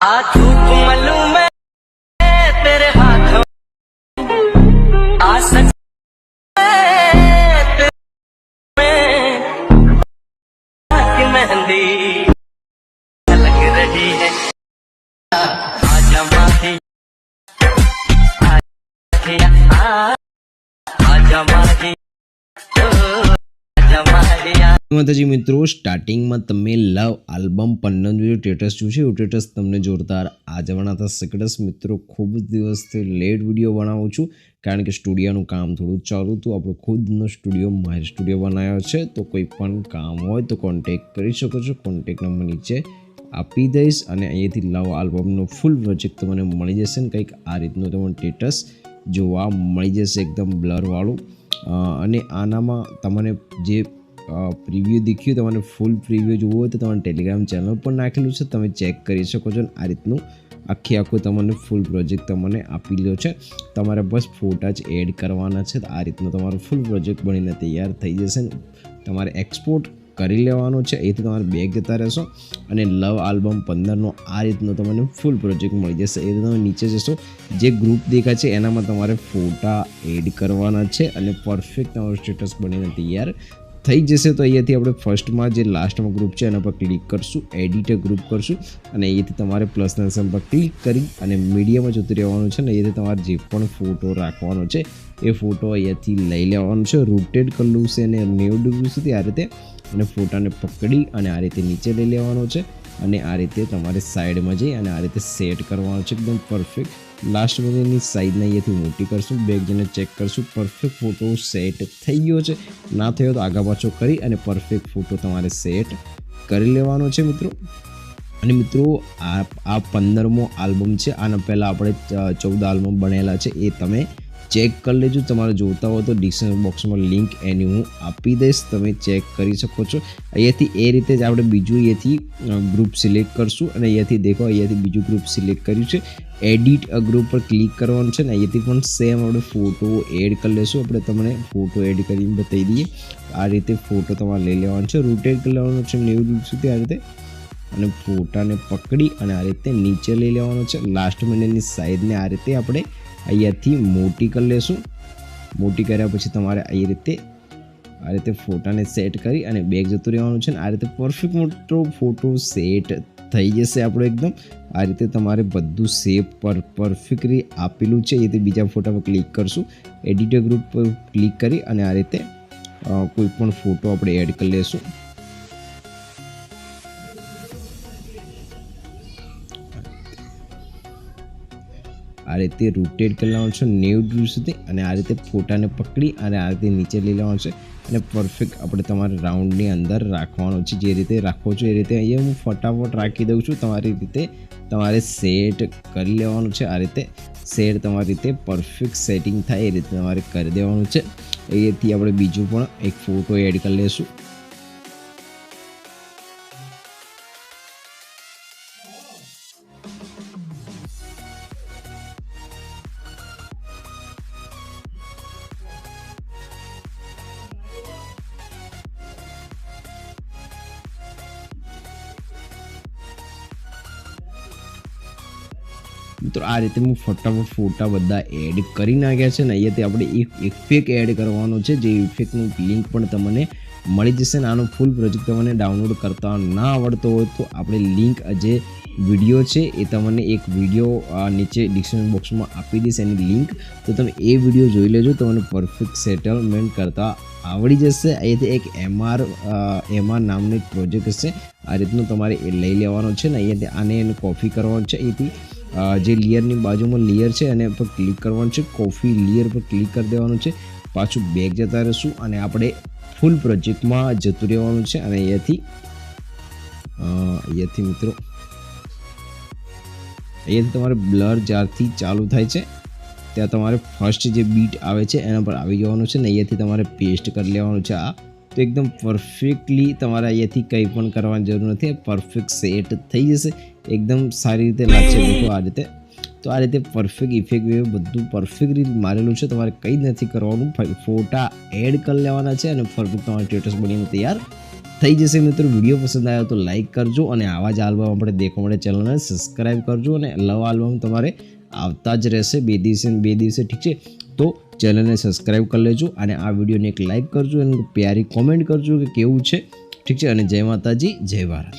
आ धूप मलूं मैं तेरे हाथों आ सच तेरे में की मेहंदी लग रही है आजा माही आजा माही आजा माही માતાજી મિત્રો, સ્ટાર્ટિંગમાં તમે લવ આલ્બમ 15 જો સ્ટેટસ જોશે એ સ્ટેટસ તમને જોરદાર આ જવાના હતા સકડસ મિત્રો. ખૂબ જ દિવસથી લેટ વિડીયો બનાવું છું કારણ કે સ્ટુડિયોનું કામ થોડું ચાલુ હતું. આપણો ખુદનો સ્ટુડિયો મારી સ્ટુડિયો બનાવ્યો છે, તો કોઈ પણ કામ હોય તો કોન્ટેક્ટ કરી શકો છો. કોન્ટેક્ટ નંબર નીચે આપી દઈશ અને અહીંયાથી લવ આલ્બમનો ફૂલ પ્રોજેક્ટ તમને મળી જશે ને કંઈક આ રીતનું તમને સ્ટેટસ જોવા મળી જશે, એકદમ બ્લરવાળું. અને આનામાં તમને જે પ્રિવ્યૂ દેખ્યું, તમારે ફૂલ પ્રિવ્યૂ જોવું હોય તો તમારે ટેલિગ્રામ ચેનલ પર નાખેલું છે, તમે ચેક કરી શકો છો. આ રીતનું આખું તમને ફૂલ પ્રોજેક્ટ તમને આપી લ્યો છે. તમારે બસ ફોટા જ એડ કરવાના છે. આ રીતનું તમારો ફૂલ પ્રોજેક્ટ બનીને તૈયાર થઈ જશે. તમારે એક્સપોર્ટ કરી લેવાનો છે, એથી તમારે બેગ જતા રહેશો અને લવ આલ્બમ 15નો આ રીતનો તમને ફૂલ પ્રોજેક્ટ મળી જશે. એ તમે નીચે જશો, જે ગ્રુપ દેખાય છે એનામાં તમારે ફોટા એડ કરવાના છે અને પરફેક્ટ તમારું સ્ટેટસ બનીને તૈયાર થઈ જશે. તો અહીંયાથી આપણે ફર્સ્ટમાં જે લાસ્ટમાં ગ્રુપ છે એના પર ક્લિક કરશું, એડિટ ગ્રુપ કરશું અને અહીંયાથી તમારે પ્લસના નિશાન પર ક્લિક કરી અને મીડિયામાં જતું રહેવાનું છે. અને અહીંયાથી તમારે જે પણ ફોટો રાખવાનો છે એ ફોટો અહીંયાથી લઈ લેવાનો છે. રોટેટ કરવું છે અને 90 ડિગ્રી સુધી આ રીતે અને ફોટાને પકડી અને આ રીતે નીચે લઈ લેવાનો છે અને આ રીતે તમારે સાઈડમાં જઈ અને આ રીતે સેટ કરવાનો છે એકદમ પરફેક્ટ. લાસ્ટ મિનિટની સાઈઝને અહીંયાથી મોટી કરશું, બેક જઈને ચેક કરશું, પરફેક્ટ ફોટો સેટ થઈ ગયો છે. ના થયો તો આગા પાછો કરી અને પરફેક્ટ ફોટો તમારે સેટ કરી લેવાનો છે મિત્રો. અને મિત્રો આ 15મો આલ્બમ છે. આના પહેલાં આપણે 14 આલ્બમ બનેલા છે, એ તમે ચેક કરી લેજો. તમારે જોતા હોય તો ડિસ્ક્રિપ્શન બોક્સમાં લિંક એની હું આપી દઈશ, તમે ચેક કરી શકો છો. અહીંયાથી એ રીતે જ આપણે બીજું અહીંયાથી ગ્રુપ સિલેક્ટ કરશું અને અહીંયાથી દેખો, અહીંયાથી બીજું ગ્રુપ સિલેક્ટ કર્યું છે. એડિટ ગ્રુપ પર ક્લિક કરવાનું છે ને અહીંયાથી પણ સેમ આપણે ફોટો એડ કરી લઈશું. આપણે તમને ફોટો એડ કરીને બતાવી દઈએ. આ રીતે ફોટો તમારે લઈ લેવાનો છે, રોટેટ કરી લેવાનો છે 90 ડિગ્રી સુધી આ રીતે અને ફોટાને પકડી અને આ રીતે નીચે લઈ લેવાનો છે. લાસ્ટ મિનિટની સાઈઝને આ રીતે આપણે અહીંયાથી મોટી કરી લેશું. મોટી કર્યા પછી તમારે આ રીતે ફોટાને સેટ કરી અને બેગ જતું રહેવાનું છે. આ રીતે પરફેક્ટ મોટો ફોટો સેટ થઈ જશે આપણો એકદમ. આ રીતે તમારે બધું સેપ પર પરફેક્ટલી આપેલું છે. એથી બીજા ફોટા પર ક્લિક કરશું, એડિટર ગ્રુપ પર ક્લિક કરી અને આ રીતે કોઈ પણ ફોટો આપણે એડ કરી લેશું. આ રીતે રોટેટ કરી લેવાનું છે 90 ડિગ્રી સુધી અને આ રીતે ફોટાને પકડી અને આ રીતે નીચે લઈ લેવાનું છે અને પરફેક્ટ આપણે તમારે રાઉન્ડની અંદર રાખવાનો છે. જે રીતે રાખો છો એ રીતે અહીંયા હું ફટાફટ રાખી દઉં છું. તમારી રીતે તમારે સેટ કરી લેવાનું છે. આ રીતે સેટ તમારી રીતે પરફેક્ટ સેટિંગ થાય એ રીતે તમારે કરી દેવાનું છે. અહીંયાથી આપણે બીજું પણ એક ફોટો એડ કરી લઈશું. મિત્રો આ રીતે હું ફટાફટ ફોટા બધા એડ કરી નાખ્યા છે ને અહીંયાથી આપણે એક ઇફેક્ટ એડ કરવાનો છે. જે ઇફેક્ટનું લિંક પણ તમને મળી જશે ને આનો ફૂલ પ્રોજેક્ટ તમને ડાઉનલોડ કરતા ના આવડતો હોય તો આપણે લિંક જે વિડીયો છે એ તમને એક વિડીયો નીચે ડિસ્ક્રિપ્શન બોક્સમાં આપી દઈશ એની લિંક, તો તમે એ વિડીયો જોઈ લેજો. તમને પરફેક્ટ સેટલમેન્ટ કરતા આવડી જશે. અહીંયાથી એક એમઆર નામનો એક પ્રોજેક્ટ હશે, આ રીતનું તમારે એ લઈ લેવાનો છે ને અહીંયાથી આને એને કોપી કરવાનો છે. અહીંથી જે લેયરની બાજુમાં લેયર છે એને પર ક્લિક કરવાનું છે, કોફી લેયર પર ક્લિક કરી દેવાનું છે. પાછું બેક જતા રહીશું અને આપણે ફૂલ પ્રોજેક્ટમાં જતું રહેવાનું છે. અને અહીંયાથી મિત્રો અહીંયાથી તમારે બ્લર જ્યારથી ચાલુ થાય છે ત્યાં તમારે ફર્સ્ટ જે બીટ આવે છે એના પર આવી જવાનું છે ને અહીંયાથી તમારે પેસ્ટ કરી લેવાનું છે. આ તો એકદમ પરફેક્ટલી તમારે અહીંયાથી કંઈ પણ કરવાની જરૂર નથી, પરફેક્ટ સેટ થઈ જશે, એકદમ સારી રીતે લાગશે. દેખો આ રીતે, તો આ રીતે પરફેક્ટ ઇફેક્ટ બધું પરફેક્ટલી મારેલું છે. તમારે કંઈ જ નથી કરવાનું, ફોટા એડ કરી લેવાના છે અને પરફેક્ટ તમારા સ્ટેટસ બનીને તૈયાર થઈ જશે મિત્રો. વિડીયો પસંદ આવ્યો તો લાઇક કરજો અને આવા જ આલ્બમ આપણે દેખવા માટે ચેનલને સબસ્ક્રાઈબ કરજો. અને લવ આલ્બમ તમારે આવતા જ રહેશે 2 દિવસે ઠીક છે. તો ચેનલને સબસ્ક્રાઈબ કરી લેજો અને આ વિડીયોને એક લાઇક કરજો અને પ્યારી કોમેન્ટ કરજો કે કેવું છે ઠીક છે. અને જય માતાજી, જય ભારત.